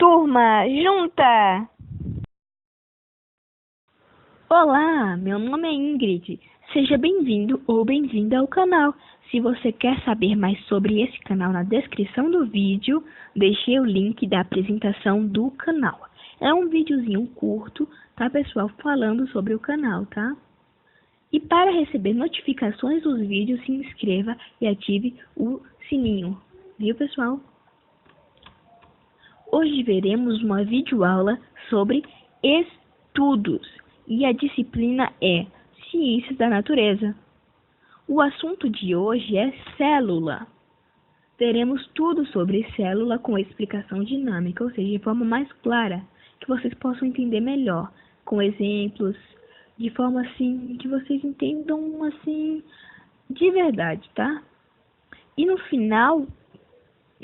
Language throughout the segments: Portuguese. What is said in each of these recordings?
Turma, junta! Olá, meu nome é Ingrid. Seja bem-vindo ou bem-vinda ao canal. Se você quer saber mais sobre esse canal, na descrição do vídeo, deixei o link da apresentação do canal. É um videozinho curto, tá, pessoal, falando sobre o canal, tá? E para receber notificações dos vídeos, se inscreva e ative o sininho, viu, pessoal? Hoje veremos uma videoaula sobre estudos e a disciplina é Ciências da Natureza. O assunto de hoje é célula. Veremos tudo sobre célula com explicação dinâmica, ou seja, de forma mais clara, que vocês possam entender melhor, com exemplos, de forma assim que vocês entendam assim de verdade, tá? E no final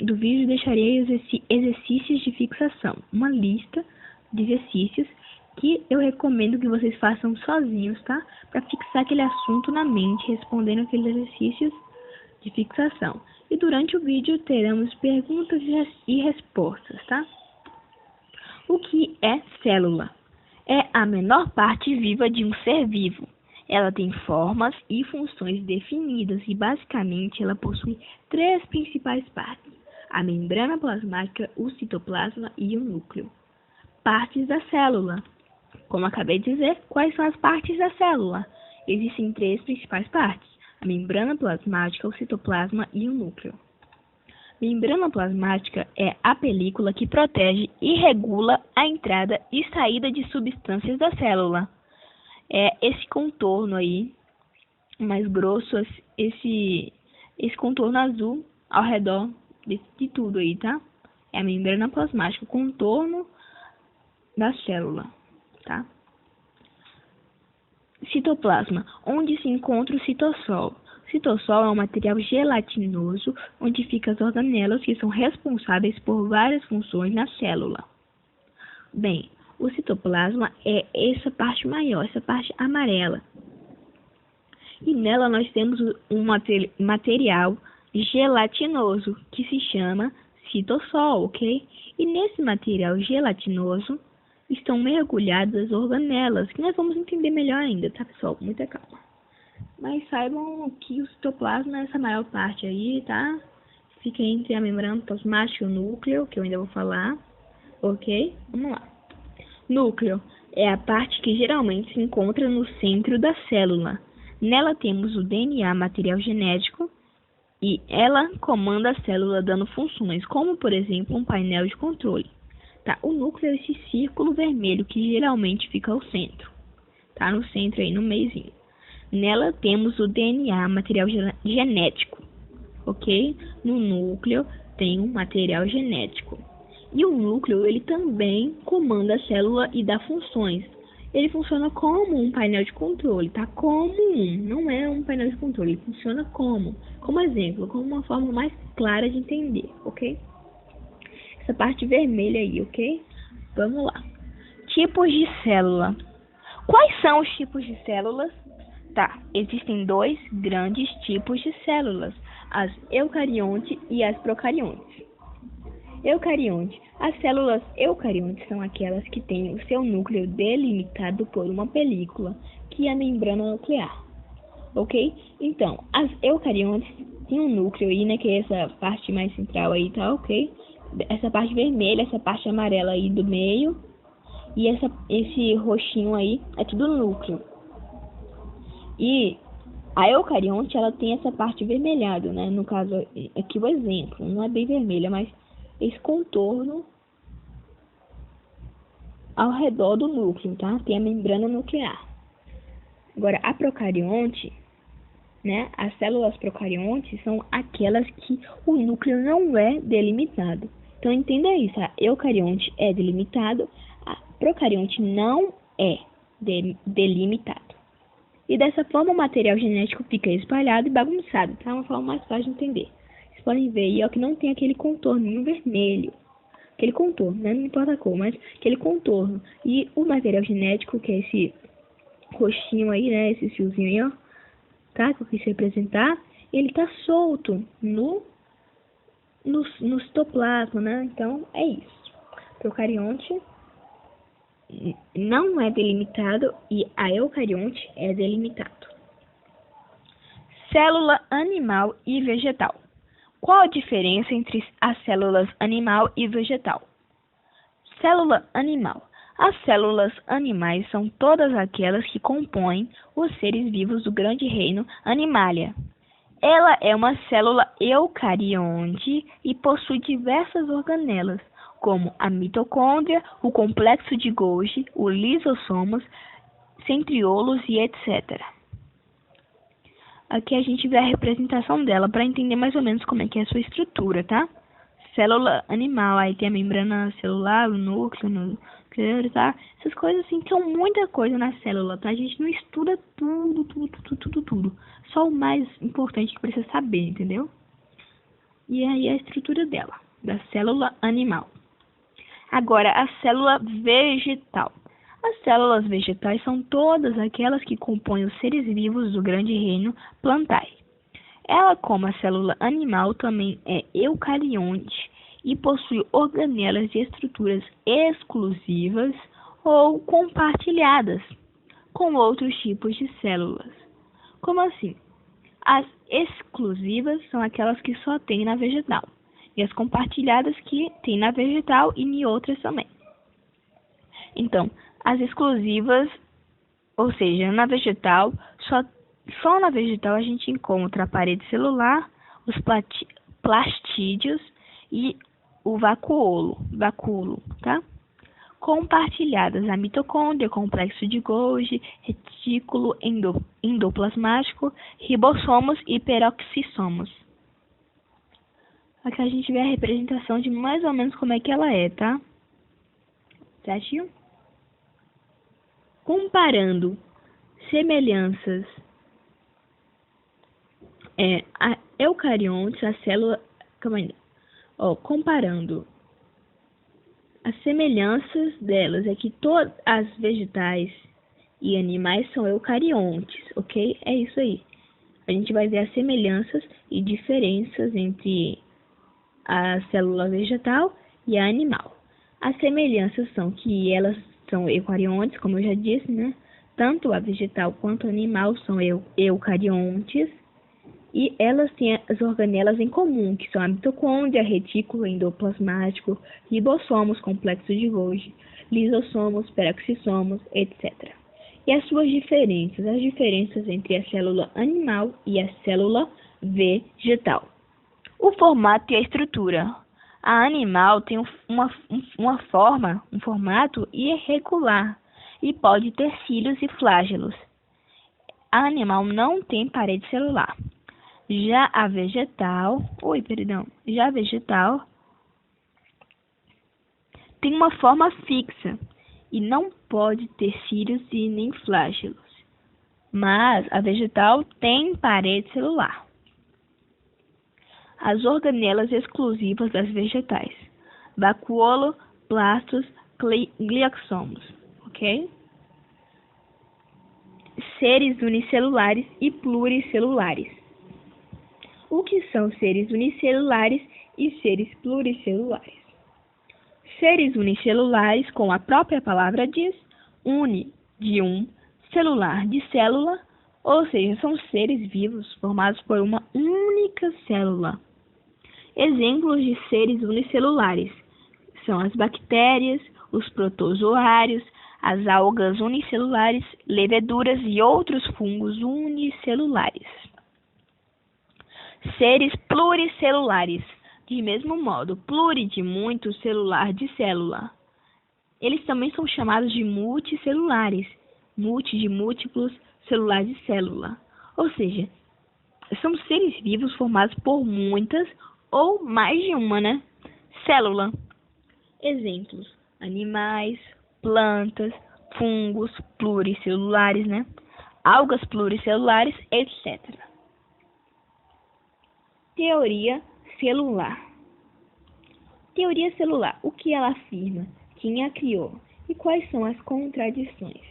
do vídeo deixarei exercícios de fixação, uma lista de exercícios que eu recomendo que vocês façam sozinhos, tá? Para fixar aquele assunto na mente, respondendo aqueles exercícios de fixação. E durante o vídeo teremos perguntas e respostas, tá? O que é célula? É a menor parte viva de um ser vivo. Ela tem formas e funções definidas e basicamente ela possui três principais partes: a membrana plasmática, o citoplasma e o núcleo. Partes da célula. Como acabei de dizer, quais são as partes da célula? Existem três principais partes: a membrana plasmática, o citoplasma e o núcleo. Membrana plasmática é a película que protege e regula a entrada e saída de substâncias da célula. É esse contorno aí, mais grosso, esse contorno azul ao redor de tudo aí, tá? É a membrana plasmática, o contorno da célula, tá? Citoplasma, onde se encontra o citossol. O citossol é um material gelatinoso onde ficam as organelas que são responsáveis por várias funções na célula. Bem, o citoplasma é essa parte maior, essa parte amarela. E nela nós temos um material gelatinoso que se chama citossol, ok? E nesse material gelatinoso estão mergulhadas as organelas, que nós vamos entender melhor ainda, tá, pessoal? Muita calma. Mas saibam que o citoplasma é essa maior parte aí, tá? Fica entre a membrana plasmática e o núcleo, que eu ainda vou falar, ok? Vamos lá. Núcleo é a parte que geralmente se encontra no centro da célula. Nela temos o DNA, material genético, e ela comanda a célula dando funções, como por exemplo um painel de controle. Tá? O núcleo é esse círculo vermelho que geralmente fica ao centro. Tá no centro aí, no meiozinho. Nela temos o DNA, material genético, ok? No núcleo tem um material genético. E o núcleo, ele também comanda a célula e dá funções. Ele funciona como um painel de controle, tá? Não é um painel de controle, ele funciona como exemplo, como uma forma mais clara de entender, ok? Essa parte vermelha aí, ok? Vamos lá. Tipos de célula. Quais são os tipos de células? Tá, existem dois grandes tipos de células, as eucariontes e as procariontes. Eucarionte. As células eucariontes são aquelas que têm o seu núcleo delimitado por uma película, que é a membrana nuclear. Ok? Então, as eucariontes têm um núcleo aí, né, que é essa parte mais central aí, tá? Ok? Essa parte vermelha, essa parte amarela aí do meio, e esse roxinho aí é tudo núcleo. E a eucarionte, ela tem essa parte vermelhada, né? No caso, aqui o exemplo, não é bem vermelha, mas esse contorno ao redor do núcleo, tá? Tem a membrana nuclear. Agora, a procarionte, né? As células procariontes são aquelas que o núcleo não é delimitado. Então, entenda isso, a eucarionte é delimitado, a procarionte não é delimitado. E dessa forma o material genético fica espalhado e bagunçado, tá? Uma forma mais fácil de entender. Vocês podem ver aí, ó, que não tem aquele contorno vermelho. Aquele contorno, né? Não importa a cor, mas aquele contorno. E o material genético, que é esse roxinho aí, né? Esse fiozinho aí, ó. Tá? Que eu quis representar. Ele tá solto no citoplasma, né? Então, é isso. procarionte não é delimitado e a eucarionte é delimitado. Célula animal e vegetal. Qual a diferença entre as células animal e vegetal? Célula animal. As células animais são todas aquelas que compõem os seres vivos do grande reino Animalia. Ela é uma célula eucarionte e possui diversas organelas, como a mitocôndria, o complexo de Golgi, o lisossomos, centriolos e etc. Aqui a gente vê a representação dela para entender mais ou menos como é que é a sua estrutura, tá? Célula animal, aí tem a membrana celular, o núcleo, tá? Essas coisas assim, são muita coisa na célula, tá? A gente não estuda tudo. Só o mais importante que precisa saber, entendeu? E aí a estrutura dela, da célula animal. Agora, a célula vegetal. As células vegetais são todas aquelas que compõem os seres vivos do grande reino Plantae. Ela, como a célula animal, também é eucarionte e possui organelas e estruturas exclusivas ou compartilhadas com outros tipos de células. Como assim? As exclusivas são aquelas que só tem na vegetal, e as compartilhadas que tem na vegetal e em outras também. Então, as exclusivas, ou seja, na vegetal, só na vegetal a gente encontra a parede celular, os plastídeos e o vacúolo, tá? Compartilhadas a mitocôndria, complexo de Golgi, retículo endoplasmático, ribossomos e peroxissomos. Aqui a gente vê a representação de mais ou menos como é que ela é, tá? Certinho? Comparando semelhanças a eucariontes, a célula... comparando as semelhanças delas é que todas as vegetais e animais são eucariontes, ok? É isso aí. A gente vai ver as semelhanças e diferenças entre a célula vegetal e a animal. As semelhanças são que elas são eucariontes, como eu já disse, né? Tanto a vegetal quanto a animal são eucariontes e elas têm as organelas em comum, que são a mitocôndria, retículo endoplasmático, ribossomos, complexo de Golgi, lisossomos, peroxissomos, etc. E as suas diferenças, as diferenças entre a célula animal e a célula vegetal. O formato e a estrutura. A animal tem um formato irregular e pode ter cílios e flágelos. A animal não tem parede celular. Já a vegetal tem uma forma fixa e não pode ter cílios e nem flágelos. Mas a vegetal tem parede celular. As organelas exclusivas das vegetais: vacúolo, plastos, glioxomos, ok? Seres unicelulares e pluricelulares. O que são seres unicelulares e seres pluricelulares? Seres unicelulares, como a própria palavra diz, uni de um, celular de célula, ou seja, são seres vivos formados por uma única célula. Exemplos de seres unicelulares são as bactérias, os protozoários, as algas unicelulares, leveduras e outros fungos unicelulares. Seres pluricelulares, de mesmo modo, pluri de muito, celular de célula. Eles também são chamados de multicelulares, multi de múltiplos, celular de célula. Ou seja, são seres vivos formados por muitas ou mais de uma, célula. Exemplos: animais, plantas, fungos pluricelulares, algas pluricelulares, etc. Teoria celular. Teoria celular. O que ela afirma? Quem a criou? E quais são as contradições?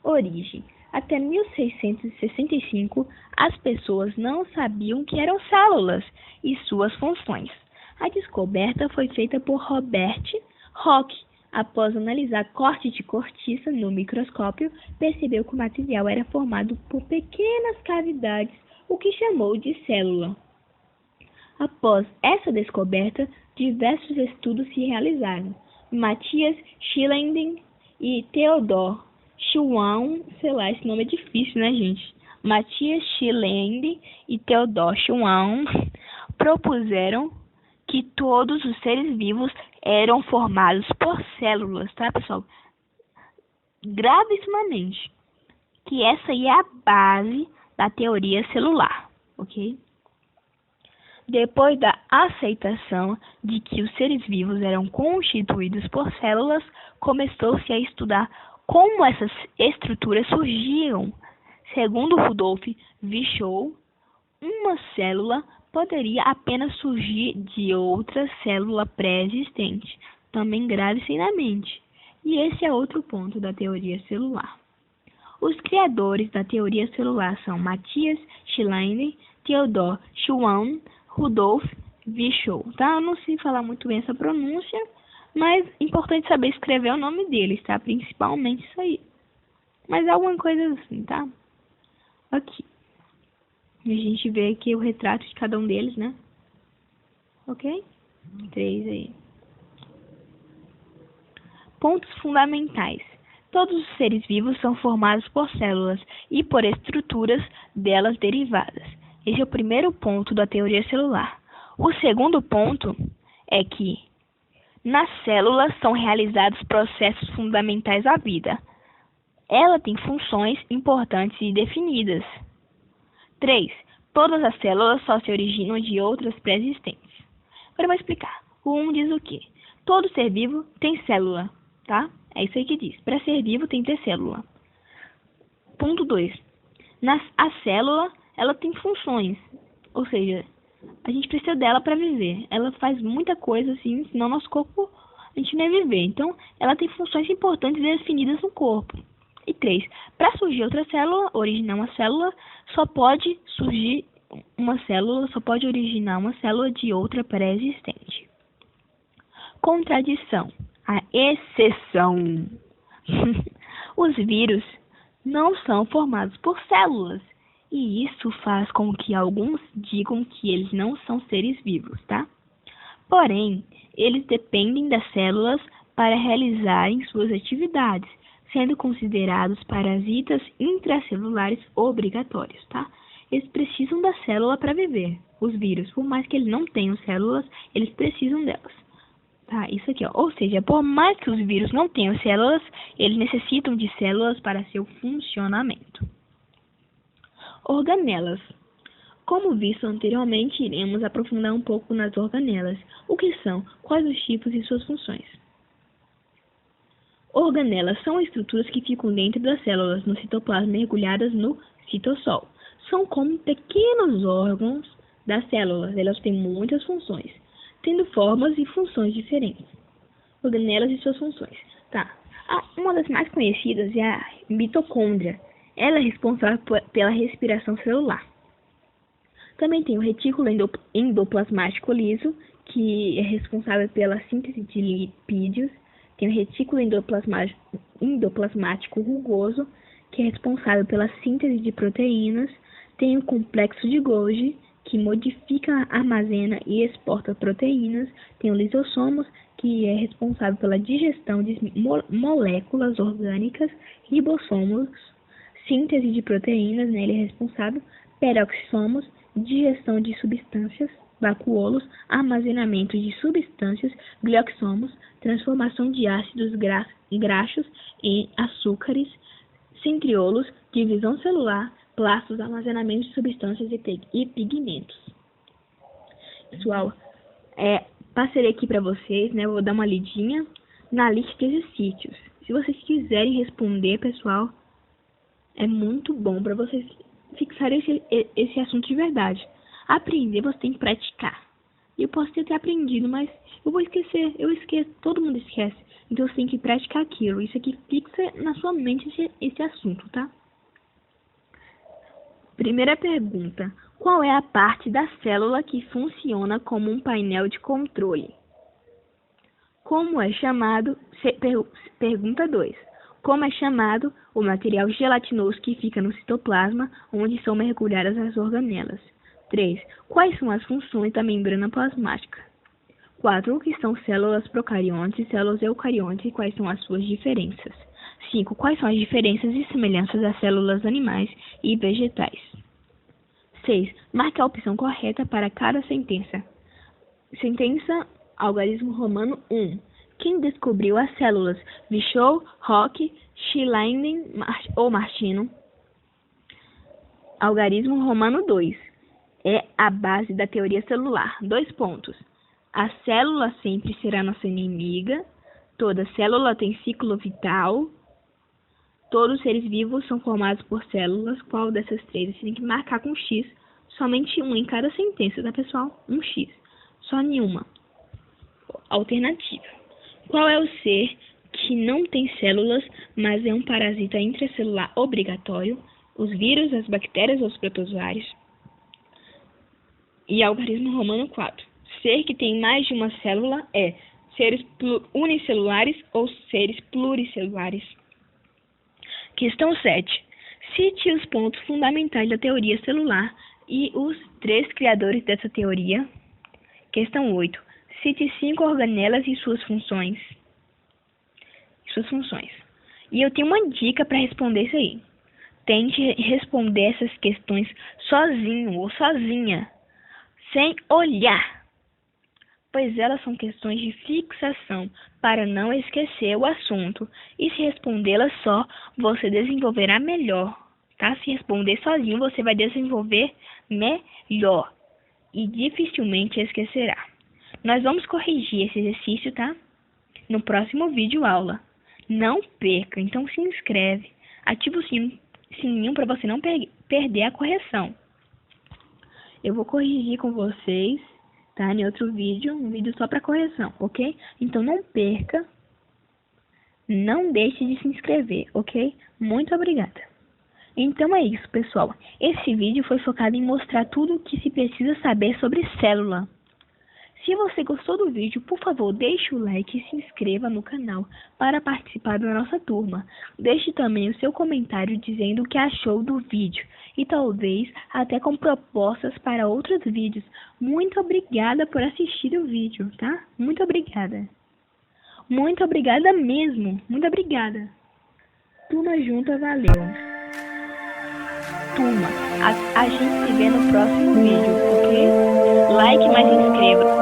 Origem. Até 1665, as pessoas não sabiam que eram células e suas funções. A descoberta foi feita por Robert Rock, após analisar corte de cortiça no microscópio, percebeu que o material era formado por pequenas cavidades, o que chamou de célula. Após essa descoberta, diversos estudos se realizaram. Matthias Schilling e Theodor Schwann, sei lá, esse nome é difícil, né, gente? Matthias Schilling e Theodor Schwann propuseram que todos os seres vivos eram formados por células, tá, pessoal? Gravissimamente. Que essa aí é a base da teoria celular, ok? Depois da aceitação de que os seres vivos eram constituídos por células, começou-se a estudar como essas estruturas surgiam. Segundo Rudolf Virchow, uma célula poderia apenas surgir de outra célula pré-existente, também gravissimamente. E esse é outro ponto da teoria celular. Os criadores da teoria celular são Matthias Schilling, Theodor Schwann, Rudolf Virchow, tá? Eu não sei falar muito bem essa pronúncia, mas é importante saber escrever o nome deles, tá? Principalmente isso aí. Mas alguma coisa assim, tá? Aqui. A gente vê aqui o retrato de cada um deles, né? Ok? 3 aí. Pontos fundamentais. Todos os seres vivos são formados por células e por estruturas delas derivadas. Esse é o primeiro ponto da teoria celular. O segundo ponto é que nas células são realizados processos fundamentais da vida. Ela tem funções importantes e definidas. 3. Todas as células só se originam de outras pré-existentes. Agora eu vou explicar. O 1 diz o quê? Todo ser vivo tem célula, tá? É isso aí que diz. Para ser vivo tem que ter célula. Ponto 2. A célula, ela tem funções. Ou seja, a gente precisa dela para viver. Ela faz muita coisa assim, senão nosso corpo, a gente não ia viver. Então, ela tem funções importantes definidas no corpo. E 3. Para surgir outra célula, originar uma célula, só pode originar uma célula de outra pré-existente. Contradição. A exceção. Os vírus não são formados por células. E isso faz com que alguns digam que eles não são seres vivos, tá? Porém, eles dependem das células para realizarem suas atividades, sendo considerados parasitas intracelulares obrigatórios, tá? Eles precisam da célula para viver, os vírus. Por mais que eles não tenham células, eles precisam delas. Tá, isso aqui, ó. Ou seja, por mais que os vírus não tenham células, eles necessitam de células para seu funcionamento. Organelas. Como visto anteriormente, iremos aprofundar um pouco nas organelas. O que são, quais os tipos e suas funções. Organelas são estruturas que ficam dentro das células, no citoplasma, mergulhadas no citossol. São como pequenos órgãos das células. Elas têm muitas funções, tendo formas e funções diferentes. Organelas e suas funções. Tá. Uma das mais conhecidas é a mitocôndria. Ela é responsável pela respiração celular. Também tem o retículo endoplasmático liso, que é responsável pela síntese de lipídios. Tem o retículo endoplasmático rugoso, que é responsável pela síntese de proteínas. Tem o complexo de Golgi, que modifica, armazena e exporta proteínas. Tem o lisossomos, que é responsável pela digestão de moléculas orgânicas. Ribossomos, síntese de proteínas, né? Ele é responsável. Peroxissomos, digestão de substâncias. Vacuolos, armazenamento de substâncias. Glioxomos, transformação de ácidos graxos em açúcares. Centriolos, divisão celular. Plastos, armazenamento de substâncias e pigmentos. Pessoal, passei aqui para vocês, né? Vou dar uma lidinha na lista de exercícios. Se vocês quiserem responder, pessoal, é muito bom para vocês fixarem esse assunto de verdade. Aprender, você tem que praticar. Eu posso ter aprendido, mas eu vou esquecer. Eu esqueço, todo mundo esquece. Então você tem que praticar aquilo. Isso aqui fixa na sua mente esse assunto, tá? Primeira pergunta. Qual é a parte da célula que funciona como um painel de controle? Como é chamado? Pergunta 2. Como é chamado o material gelatinoso que fica no citoplasma, onde são mergulhadas as organelas? 3. Quais são as funções da membrana plasmática? 4. O que são células procariontes e células eucariontes e quais são as suas diferenças? 5. Quais são as diferenças e semelhanças das células animais e vegetais? 6. Marque a opção correta para cada sentença. Sentença algarismo romano 1. Quem descobriu as células? Virchow, Rock, Schleiden ou Martino? Algarismo romano 2. É a base da teoria celular. 2 pontos. A célula sempre será nossa inimiga. Toda célula tem ciclo vital. Todos os seres vivos são formados por células. Qual dessas 3? Você tem que marcar com X. Somente um em cada sentença, tá, pessoal? Um X. Só nenhuma. Alternativa. Qual é o ser que não tem células, mas é um parasita intracelular obrigatório? Os vírus, as bactérias ou os protozoários? E algarismo romano 4. Ser que tem mais de uma célula é seres unicelulares ou seres pluricelulares? Questão 7. Cite os pontos fundamentais da teoria celular e os 3 criadores dessa teoria. Questão 8. Cite 5 organelas e suas funções. E eu tenho uma dica para responder isso aí. Tente responder essas questões sozinho ou sozinha, sem olhar, pois elas são questões de fixação para não esquecer o assunto. E se respondê-las só, você desenvolverá melhor, tá? Se responder sozinho, você vai desenvolver melhor e dificilmente esquecerá. Nós vamos corrigir esse exercício, tá? No próximo vídeo aula. Não perca, então se inscreve, ativa o sininho para você não perder a correção. Eu vou corrigir com vocês, tá? Em outro vídeo, um vídeo só para correção, ok? Então não perca, não deixe de se inscrever, ok? Muito obrigada. Então é isso, pessoal. Esse vídeo foi focado em mostrar tudo o que se precisa saber sobre célula. Se você gostou do vídeo, por favor, deixe o like e se inscreva no canal para participar da nossa turma. Deixe também o seu comentário dizendo o que achou do vídeo e talvez até com propostas para outros vídeos. Muito obrigada por assistir o vídeo, tá? Muito obrigada. Muito obrigada mesmo. Muito obrigada. Turma junta, valeu. Turma, a gente se vê no próximo vídeo, ok? Like, mas inscreva.